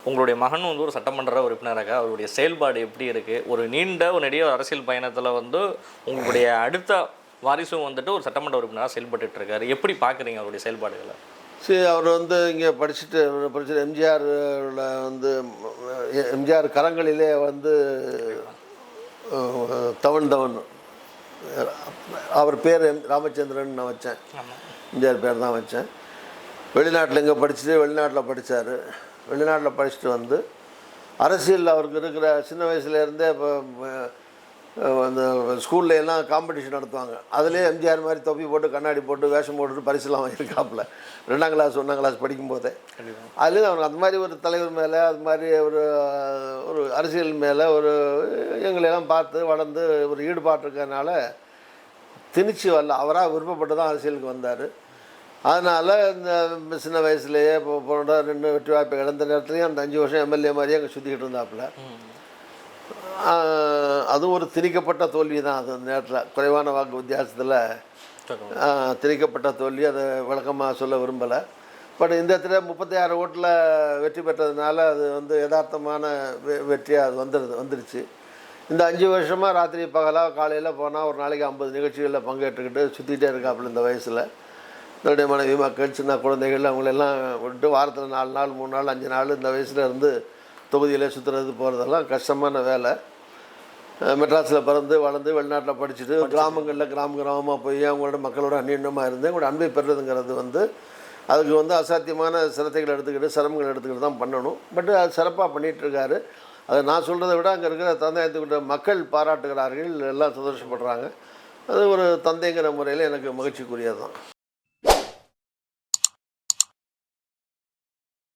உங்களுடைய மகன் வந்து ஒரு சட்டமன்ற உறுப்பினராக அவருடைய செயல்பாடு எப்படி இருக்குது? ஒரு நெடிய அரசியல் பயணத்தில் வந்து உங்களுடைய அடுத்த வாரிசும் வந்துட்டு ஒரு சட்டமன்ற உறுப்பினராக செயல்பட்டுட்டு இருக்காரு. எப்படி பார்க்குறீங்க அவருடைய செயல்பாடுகளை? சரி, அவர் வந்து இங்கே படிச்சுட்டு எம்ஜிஆரில் வந்து எம்ஜிஆர் கரங்களிலே வந்து தவன் அவர் பேர் ராமச்சந்திரன் நான் வச்சேன். எம்ஜிஆர் பேர் தான் வச்சேன். வெளிநாட்டில் இங்கே படிச்சுட்டு வெளிநாட்டில் படித்தார். வெளிநாட்டில் படிச்சுட்டு வந்து அரசியல் அவருக்கு இருக்கிற சின்ன வயசுலேருந்தே இப்போ அந்த ஸ்கூல்ல எல்லாம் காம்படிஷன் நடத்துவாங்க. அதிலே எம்ஜிஆர் மாதிரி தொப்பி போட்டு கண்ணாடி போட்டு வேஷம் போட்டுட்டு பரிசுலாம் வாங்கியிருக்காப்புல 2ஆம் கிளாஸ் 1ஆம் கிளாஸ் படிக்கும்போதே. அதுலேயும் அவருக்கு அந்த மாதிரி ஒரு தலைவர் மேலே அது மாதிரி ஒரு அரசியல் மேலே எங்களெல்லாம் பார்த்து வளர்ந்து ஒரு ஈடுபாடு இருக்கிறதுனால திணிச்சு வரல, அவராக விருப்பப்பட்டு தான் அரசியலுக்கு வந்தார். அதனால் இந்த சின்ன வயசுலேயே இப்போ போன 2 வெற்றி வாய்ப்பு இழந்த நேரத்துலையும் அந்த 5 வருஷம் எம்எல்ஏ மாதிரியே அங்கே சுற்றிக்கிட்டு இருந்தாப்புல. அதுவும் ஒரு திணிக்கப்பட்ட தோல்வி தான். அது அந்த நேரத்தில் குறைவான வாக்கு வித்தியாசத்தில் திணிக்கப்பட்ட தோல்வி. அதை விளக்கமாக சொல்ல விரும்பலை. பட் இந்த இடத்துல 36 ஓட்டில் வெற்றி பெற்றதுனால அது வந்து யதார்த்தமான வெற்றியாக அது வந்துடுச்சு. இந்த 5 வருஷமாக ராத்திரி பகலாக காலையில் போனால் ஒரு நாளைக்கு 50 நிகழ்ச்சிகளில் பங்கேற்றுக்கிட்டு சுற்றிகிட்டே இருக்காப்புல. இந்த வயசில் தன்னுடைய மனைவி, மக்கள், சின்ன குழந்தைகள் அவங்களெல்லாம் விட்டு வாரத்தில் 4 நாள் 3 நாள் 5 நாள் இந்த வயசில் இருந்து தொகுதியிலே சுற்றுறது போகிறதெல்லாம் கஷ்டமான வேலை. மெட்ராஸில் பிறந்து வளர்ந்து வெளிநாட்டில் படிச்சுட்டு கிராமங்களில் கிராமமாக போய் அவங்களோட மக்களோட அந்நியமாக இருந்து அவங்களோட அன்பை பெறுறதுங்கிறது வந்து அதுக்கு வந்து அசாத்தியமான சிரத்தைகள் எடுத்துக்கிட்டு சிரமங்கள் எடுத்துக்கிட்டு தான் பண்ணணும். பட் அது சிறப்பாக பண்ணிகிட்ருக்காரு. அதை நான் சொல்கிறத விட அங்கே இருக்கிற தந்தையத்துக்கிட்ட மக்கள் பாராட்டுகிறார்கள், எல்லாம் சந்தோஷப்படுறாங்க. அது ஒரு தந்தைங்கிற முறையில் எனக்கு மகிழ்ச்சிக்குரியது தான்.